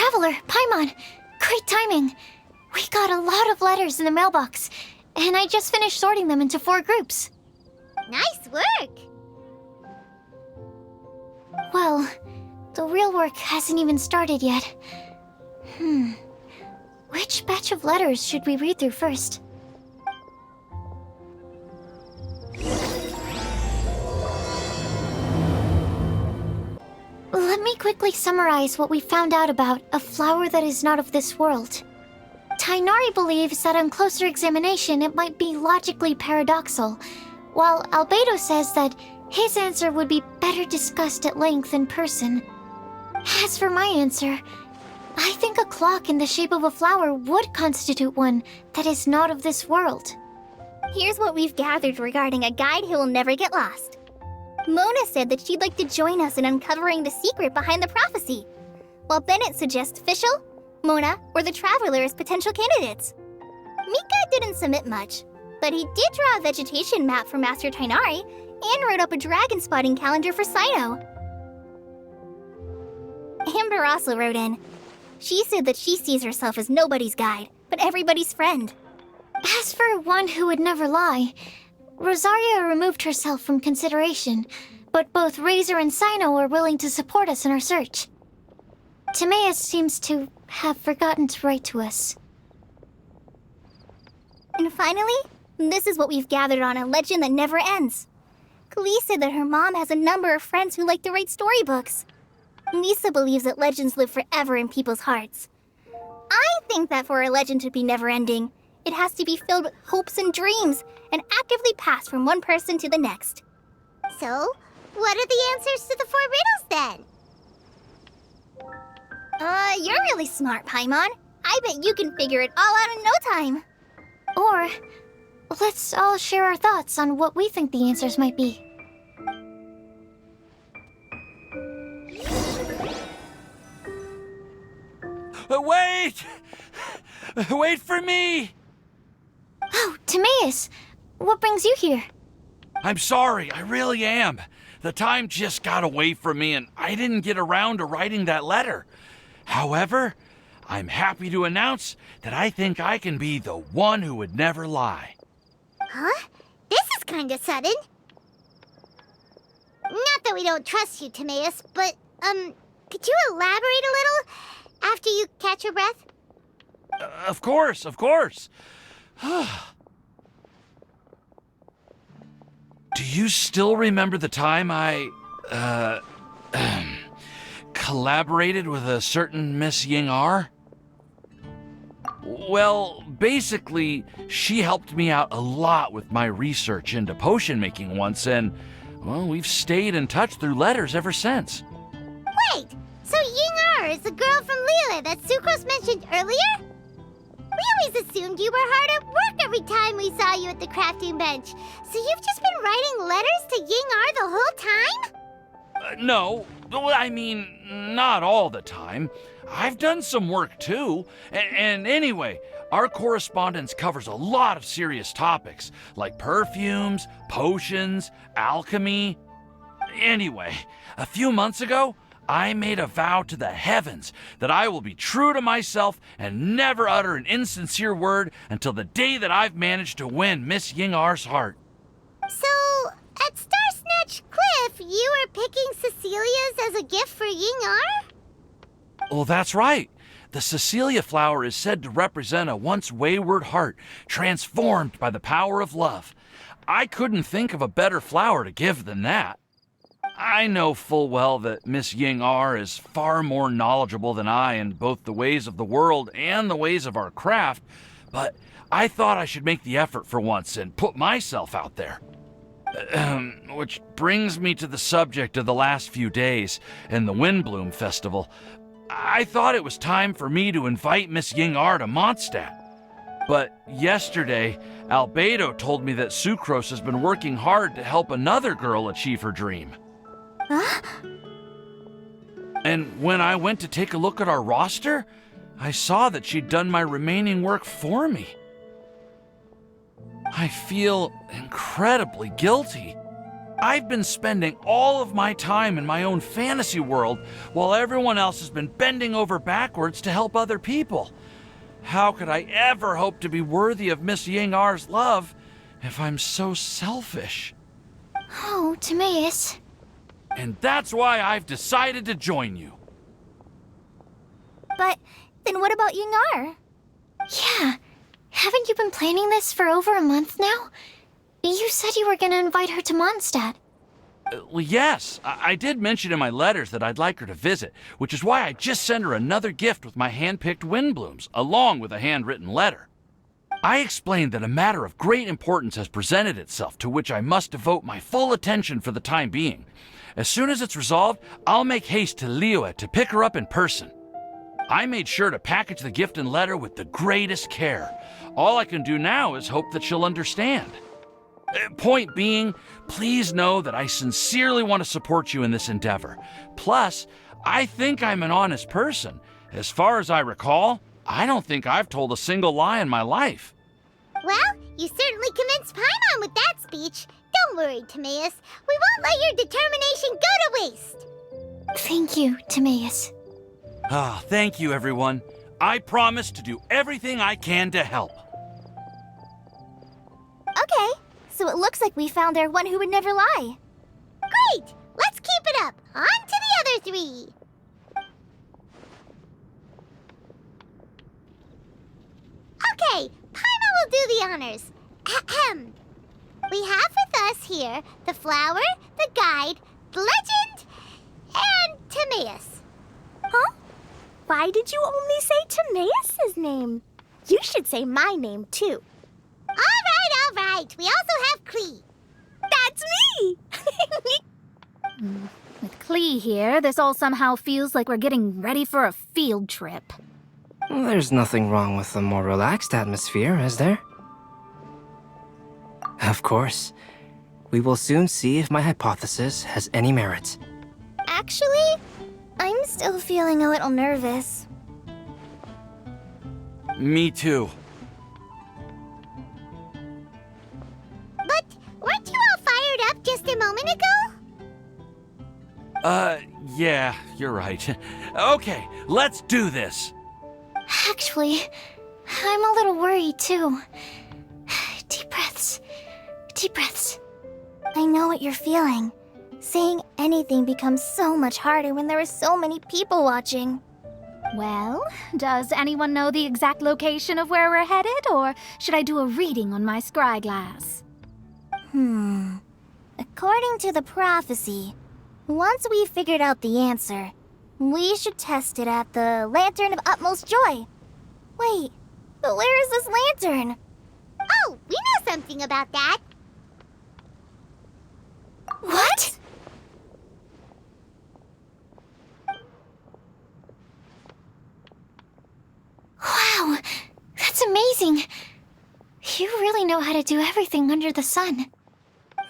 Traveler, Paimon! Great timing! We got a lot of letters in the mailbox, and I just finished sorting them into 4 groups. Nice work! Well, the real work hasn't even started yet. Which batch of letters should we read through first? Let me quickly summarize what we found out about a flower that is not of this world. Tighnari believes that on closer examination it might be logically paradoxal, while Albedo says that his answer would be better discussed at length in person. As for my answer, I think a clock in the shape of a flower would constitute one that is not of this world. Here's what we've gathered regarding a guide who will never get lost. Mona said that she'd like to join us in uncovering the secret behind the prophecy, while Bennett suggests Fischl, Mona, or the Traveler as potential candidates. Mika didn't submit much, but he did draw a vegetation map for Master Tighnari and wrote up a dragon spotting calendar for Cyno. Amber also wrote in. She said that she sees herself as nobody's guide, but everybody's friend. As for one who would never lie, Rosaria removed herself from consideration, but both Razor and Cyno are willing to support us in our search. Timaeus seems to have forgotten to write to us. And finally, this is what we've gathered on a legend that never ends. Kali said that her mom has a number of friends who like to write storybooks. Lisa believes that legends live forever in people's hearts. I think that for a legend to be never-ending, it has to be filled with hopes and dreams and actively passed from one person to the next. So, what are the answers to the 4 riddles then? You're really smart, Paimon. I bet you can figure it all out in no time. Or, let's all share our thoughts on what we think the answers might be. Wait! Wait for me! Oh, Timaeus! What brings you here? I'm sorry, I really am. The time just got away from me and I didn't get around to writing that letter. However, I'm happy to announce that I think I can be the one who would never lie. Huh? This is kinda sudden. Not that we don't trust you, Timaeus, but, could you elaborate a little after you catch your breath? Of course, of course. Do you still remember the time I, collaborated with a certain Miss Ying-ar? Well, basically, she helped me out a lot with my research into potion making once, and, well, we've stayed in touch through letters ever since. Wait! So Ying-ar is the girl from Liyue that Sucrose mentioned earlier? We always assumed you were hard at work every time we saw you at the crafting bench. So you've just been writing letters to Ying-ar the whole time? No, I mean, not all the time. I've done some work too. And anyway, our correspondence covers a lot of serious topics, like perfumes, potions, alchemy. Anyway, a few months ago, I made a vow to the heavens that I will be true to myself and never utter an insincere word until the day that I've managed to win Miss Ying-ar's heart. So, at Star Snatch Cliff, you were picking Cecilia's as a gift for Ying-ar? Well, that's right. The Cecilia flower is said to represent a once wayward heart transformed by the power of love. I couldn't think of a better flower to give than that. I know full well that Miss Ying-ar is far more knowledgeable than I in both the ways of the world and the ways of our craft, but I thought I should make the effort for once and put myself out there. Which brings me to the subject of the last few days and the Windblume Festival. I thought it was time for me to invite Miss Ying-ar to Mondstadt. But yesterday, Albedo told me that Sucrose has been working hard to help another girl achieve her dream. Huh? And when I went to take a look at our roster, I saw that she'd done my remaining work for me. I feel incredibly guilty. I've been spending all of my time in my own fantasy world while everyone else has been bending over backwards to help other people. How could I ever hope to be worthy of Miss Ying-R's love if I'm so selfish? Oh, Timaeus. And that's why I've decided to join you. But then what about Ying-R? Yeah. Haven't you been planning this for over a month now? You said you were gonna invite her to Mondstadt. Well, yes, I did mention in my letters that I'd like her to visit, which is why I just sent her another gift with my hand-picked Windblumes, along with a handwritten letter. I explained that a matter of great importance has presented itself to which I must devote my full attention for the time being. As soon as it's resolved, I'll make haste to Liyue to pick her up in person. I made sure to package the gift and letter with the greatest care. All I can do now is hope that she'll understand. Point being, please know that I sincerely want to support you in this endeavor. Plus, I think I'm an honest person. As far as I recall, I don't think I've told a single lie in my life. Well, you certainly convinced Paimon with that speech. Don't worry, Timaeus. We won't let your determination go to waste. Thank you, Timaeus. Ah, thank you, everyone. I promise to do everything I can to help. Okay, so it looks like we found our one who would never lie. Great! Let's keep it up. On to the other three. Okay, Paimon will do the honors. Ahem. We have with us here the flower, the guide, the legend, and Timaeus. Huh? Why did you only say Timaeus' name? You should say my name, too. All right. We also have Klee. That's me! With Klee here, this all somehow feels like we're getting ready for a field trip. There's nothing wrong with a more relaxed atmosphere, is there? Of course. We will soon see if my hypothesis has any merit. Actually, I'm still feeling a little nervous. Me too. But weren't you all fired up just a moment ago? Yeah, you're right. Okay, let's do this. Actually, I'm a little worried too. Deep breaths. Deep breaths. I know what you're feeling. Saying anything becomes so much harder when there are so many people watching. Well, does anyone know the exact location of where we're headed, or should I do a reading on my scry glass? According to the prophecy, once we've figured out the answer, we should test it at the Lantern of Utmost Joy. Wait, but where is this lantern? Oh, we know something about that. What? Wow, that's amazing. You really know how to do everything under the sun.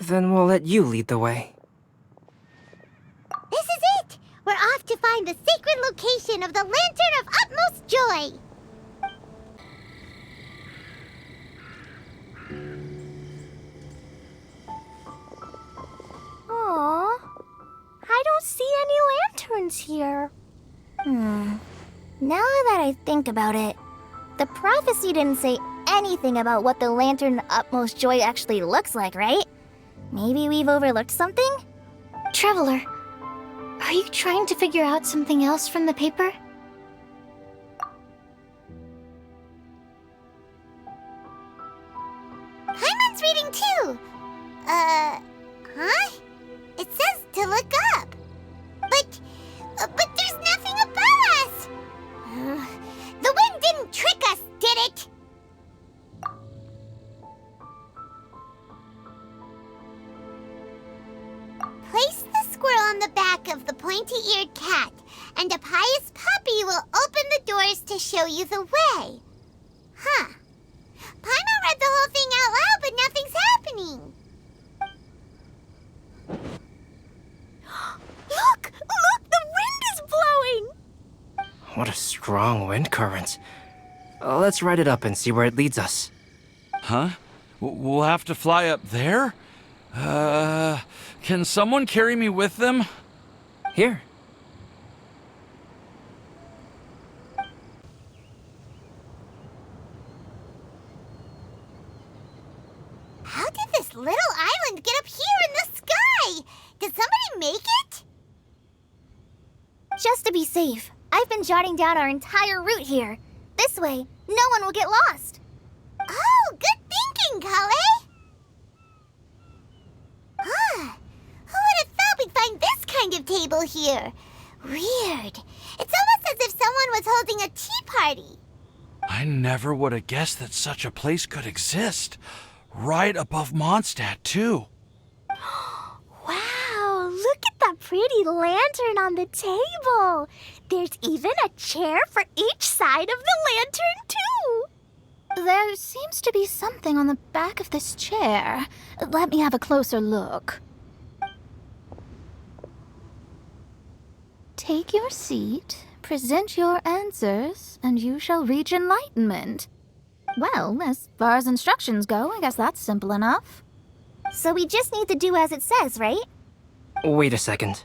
Then we'll let you lead the way. This is it! We're off to find the sacred location of the Lantern of Utmost Joy! Aww, I don't see any lanterns here. Now that I think about it, the prophecy didn't say anything about what the Lantern of Utmost Joy actually looks like, right? Maybe we've overlooked something? Traveler, are you trying to figure out something else from the paper? Paimon's reading too! Huh? It says to look up. But there's nothing above us! The wind didn't trick us, did it? Place the squirrel on the back of the pointy-eared cat, and a pious puppy will open the doors to show you the way. Huh. Paimon read the whole thing out loud, but nothing's happening. Look! The wind is blowing! What a strong wind current. Let's ride it up and see where it leads us. Huh? We'll have to fly up there? Can someone carry me with them? Here. How did this little island get up here in the sky? Did somebody make it? Just to be safe, I've been jotting down our entire route here. This way, no one will get lost. Oh, good thinking, Kale. Who would have thought we'd find this kind of table here? Weird. It's almost as if someone was holding a tea party. I never would have guessed that such a place could exist. Right above Mondstadt, too. Wow, look at that pretty lantern on the table. There's even a chair for each side of the lantern, too. There seems to be something on the back of this chair. Let me have a closer look. Take your seat, present your answers, and you shall reach enlightenment. Well, as far as instructions go, I guess that's simple enough. So we just need to do as it says, right? Wait a second.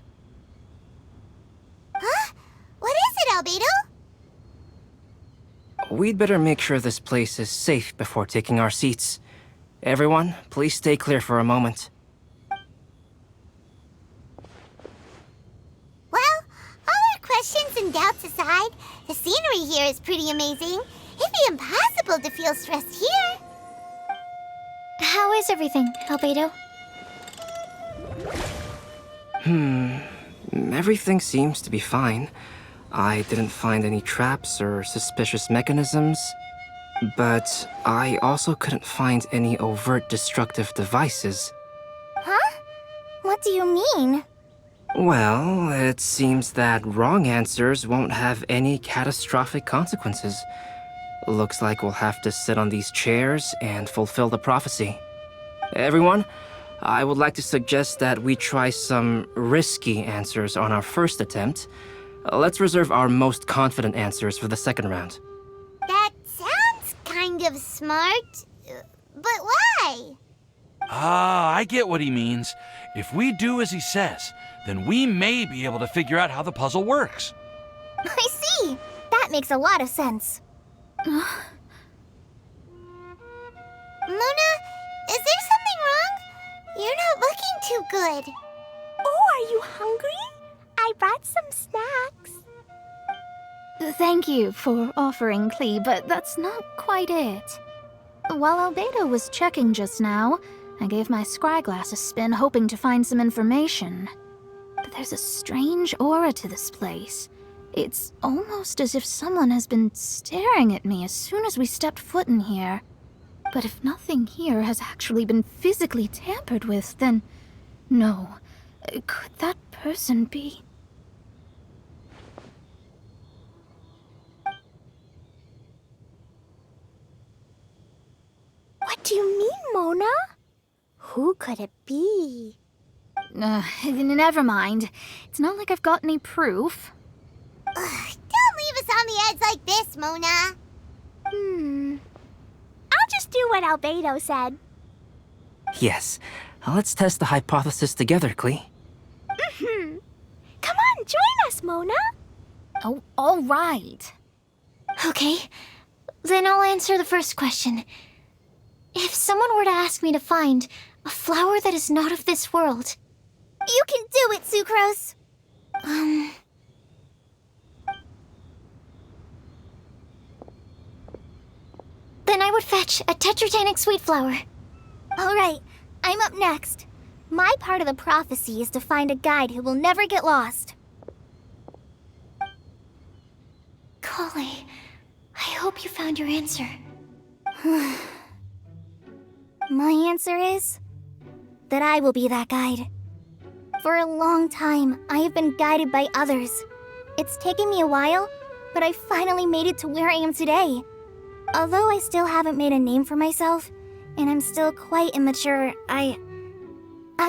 Huh? What is it, Albedo? We'd better make sure this place is safe before taking our seats. Everyone, please stay clear for a moment. Well, all our questions and doubts aside, the scenery here is pretty amazing. It'd be impossible to feel stressed here. How is everything, Albedo? Everything seems to be fine. I didn't find any traps or suspicious mechanisms, but I also couldn't find any overt destructive devices. Huh? What do you mean? Well, it seems that wrong answers won't have any catastrophic consequences. Looks like we'll have to sit on these chairs and fulfill the prophecy. Everyone, I would like to suggest that we try some risky answers on our first attempt. Let's reserve our most confident answers for the second round. That sounds kind of smart, but why? I get what he means. If we do as he says, then we may be able to figure out how the puzzle works. I see. That makes a lot of sense. Mona, is there something wrong? You're not looking too good. Oh, are you hungry? I brought some snacks. Thank you for offering, Klee, but that's not quite it. While Albedo was checking just now, I gave my scryglass a spin hoping to find some information. But there's a strange aura to this place. It's almost as if someone has been staring at me as soon as we stepped foot in here. But if nothing here has actually been physically tampered with, then no. Could that person be? What do you mean, Mona? Who could it be? Never mind. It's not like I've got any proof. Don't leave us on the edge like this, Mona. I'll just do what Albedo said. Yes, let's test the hypothesis together, Klee. Come on, join us, Mona. Oh, all right. Okay, then I'll answer the first question. If someone were to ask me to find a flower that is not of this world, You can do it, Sucrose. then I would fetch a tetratanic sweet flower. All right, I'm up next. My part of the prophecy is to find a guide who will never get lost. Kale, I hope you found your answer. My answer is that I will be that guide. For a long time, I have been guided by others. It's taken me a while, but I finally made it to where I am today. Although I still haven't made a name for myself, and I'm still quite immature, I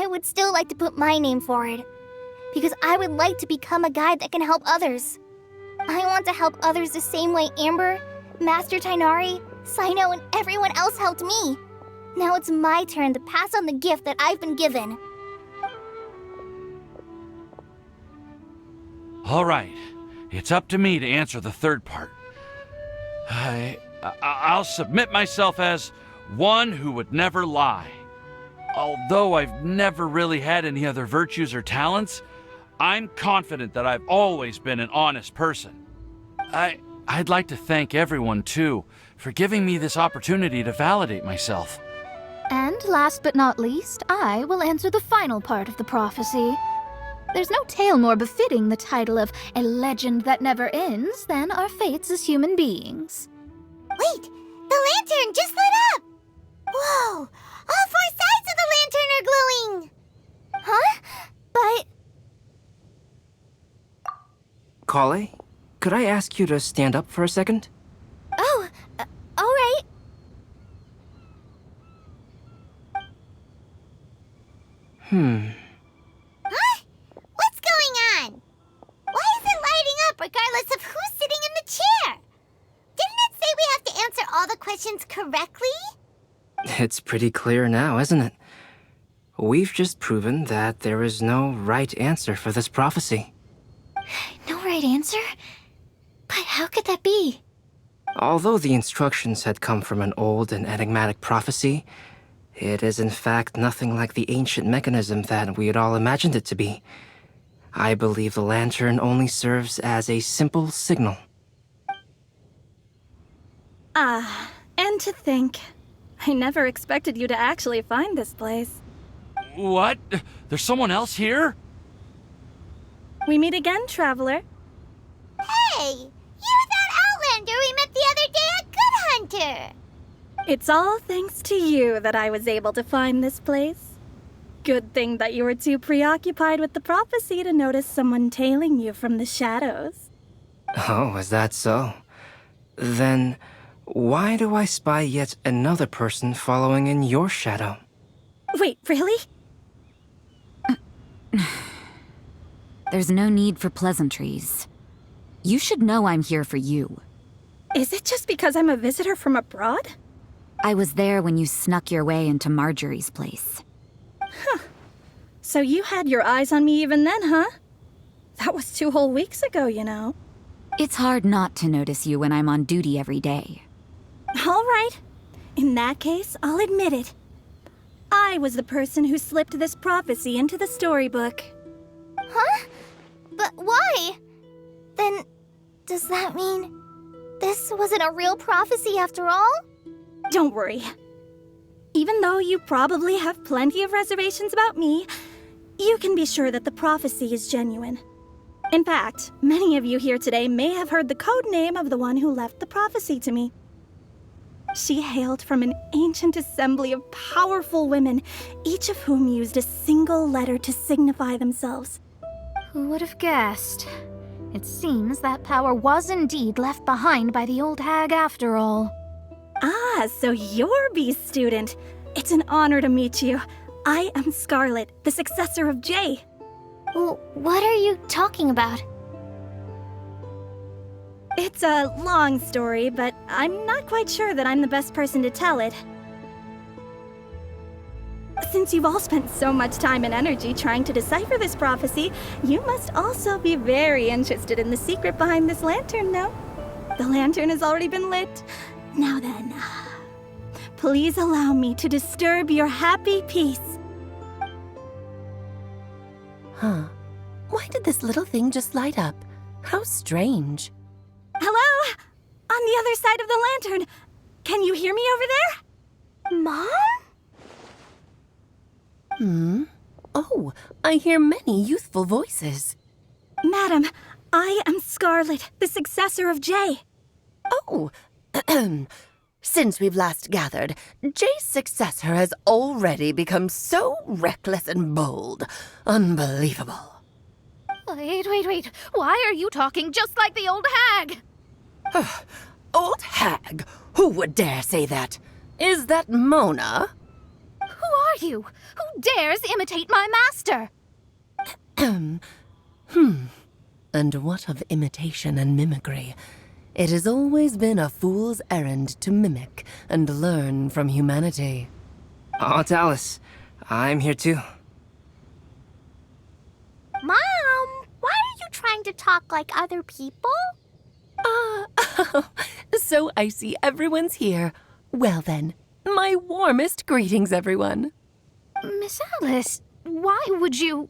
would still like to put my name forward. Because I would like to become a guide that can help others. I want to help others the same way Amber, Master Tainari, Sino, and everyone else helped me. Now it's my turn to pass on the gift that I've been given. All right, it's up to me to answer the third part. I'll submit myself as one who would never lie. Although I've never really had any other virtues or talents, I'm confident that I've always been an honest person. I'd like to thank everyone, too, for giving me this opportunity to validate myself. And last but not least, I will answer the final part of the prophecy. There's no tale more befitting the title of a legend that never ends than our fates as human beings. Wait, the lantern just lit up! Whoa! All 4 sides of the lantern are glowing! Huh? But... Kale, could I ask you to stand up for a second? Oh, alright. Huh? What's going on? Why is it lighting up regardless of who's sitting in the chair? Didn't it say we have to answer all the questions correctly? It's pretty clear now, isn't it? We've just proven that there is no right answer for this prophecy. No right answer? But how could that be? Although the instructions had come from an old and enigmatic prophecy, it is in fact nothing like the ancient mechanism that we had all imagined it to be. I believe the lantern only serves as a simple signal. And to think, I never expected you to actually find this place. What? There's someone else here? We meet again, traveler. Hey! You're that Outlander we met the other day at Good Hunter! It's all thanks to you that I was able to find this place. Good thing that you were too preoccupied with the prophecy to notice someone tailing you from the shadows. Oh, is that so? Then, why do I spy yet another person following in your shadow? Wait, really? There's no need for pleasantries. You should know I'm here for you. Is it just because I'm a visitor from abroad? I was there when you snuck your way into Marjorie's place. So you had your eyes on me even then, huh? That was 2 whole weeks ago, you know. It's hard not to notice you when I'm on duty every day. All right. In that case, I'll admit it. I was the person who slipped this prophecy into the storybook. Huh? But why? Then, does that mean this wasn't a real prophecy after all? Don't worry. Even though you probably have plenty of reservations about me, you can be sure that the prophecy is genuine. In fact, many of you here today may have heard the code name of the one who left the prophecy to me. She hailed from an ancient assembly of powerful women, each of whom used a single letter to signify themselves. Who would have guessed? It seems that power was indeed left behind by the old hag after all. Ah, so you're B's student. It's an honor to meet you. I am Scarlet, the successor of Jay. Well, what are you talking about? It's a long story, but I'm not quite sure that I'm the best person to tell it. Since you've all spent so much time and energy trying to decipher this prophecy, you must also be very interested in the secret behind this lantern, no? The lantern has already been lit. Now then, please allow me to disturb your happy peace. Huh. Why did this little thing just light up? How strange. Hello? On the other side of the lantern. Can you hear me over there? Mom? Oh, I hear many youthful voices. Madam, I am Scarlet, the successor of Jay. Oh, since we've last gathered, Jay's successor has already become so reckless and bold. Unbelievable. Wait. Why are you talking just like the old hag? Old hag? Who would dare say that? Is that Mona? Who are you? Who dares imitate my master? And what of imitation and mimicry? It has always been a fool's errand to mimic and learn from humanity. Oh, it's Alice. I'm here too. Mom, why are you trying to talk like other people? So I see everyone's here. Well then, my warmest greetings, everyone. Miss Alice, why would you...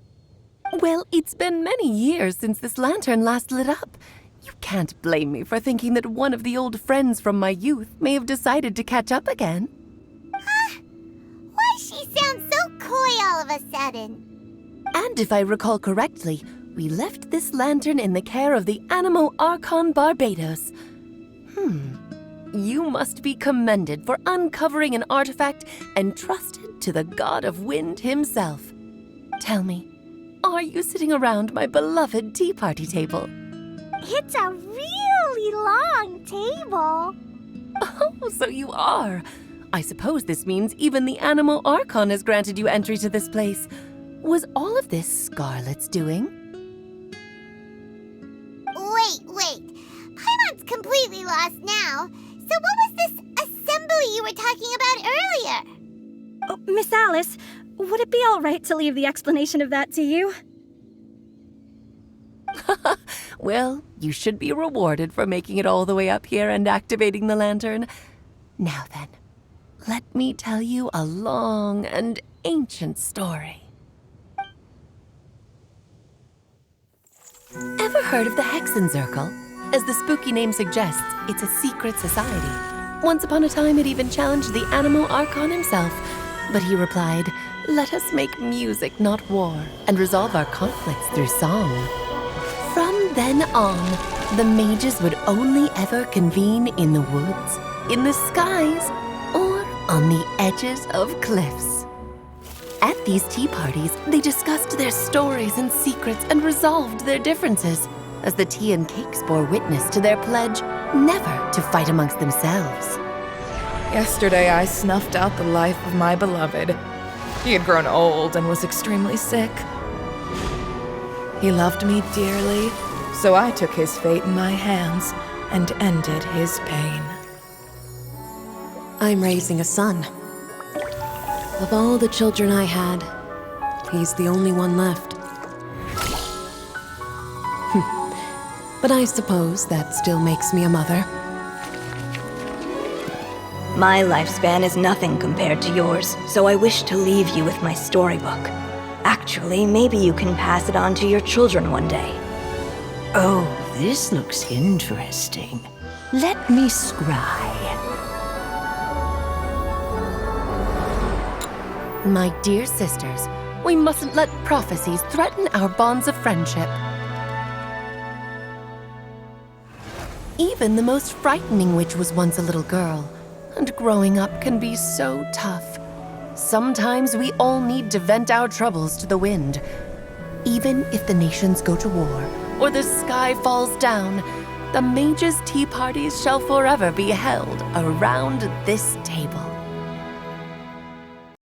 Well, it's been many years since this lantern last lit up. You can't blame me for thinking that one of the old friends from my youth may have decided to catch up again. Why she sounds so coy all of a sudden? And if I recall correctly, we left this lantern in the care of the Animo Archon Barbados. You must be commended for uncovering an artifact entrusted to the god of wind himself. Tell me, are you sitting around my beloved tea party table? It's a really long table. Oh, so you are. I suppose this means even the Animo Archon has granted you entry to this place. Was all of this Scarlet's doing? Wait. Paimon's completely lost now. So what was this assembly you were talking about earlier? Oh, Miss Alice, would it be all right to leave the explanation of that to you? Well, you should be rewarded for making it all the way up here and activating the lantern. Now then, let me tell you a long and ancient story. Ever heard of the Hexenzirkel? As the spooky name suggests, it's a secret society. Once upon a time, it even challenged the Animo Archon himself. But he replied, "Let us make music, not war, and resolve our conflicts through song." From then on, the mages would only ever convene in the woods, in the skies, or on the edges of cliffs. At these tea parties, they discussed their stories and secrets and resolved their differences, as the tea and cakes bore witness to their pledge never to fight amongst themselves. Yesterday I snuffed out the life of my beloved. He had grown old and was extremely sick. He loved me dearly, so I took his fate in my hands and ended his pain. I'm raising a son. Of all the children I had, he's the only one left. But I suppose that still makes me a mother. My lifespan is nothing compared to yours, so I wish to leave you with my storybook. Actually, maybe you can pass it on to your children one day. Oh, this looks interesting. Let me scry. My dear sisters, we mustn't let prophecies threaten our bonds of friendship. Even the most frightening witch was once a little girl, and growing up can be so tough. Sometimes we all need to vent our troubles to the wind. Even if the nations go to war, or the sky falls down, the mages' tea parties shall forever be held around this table.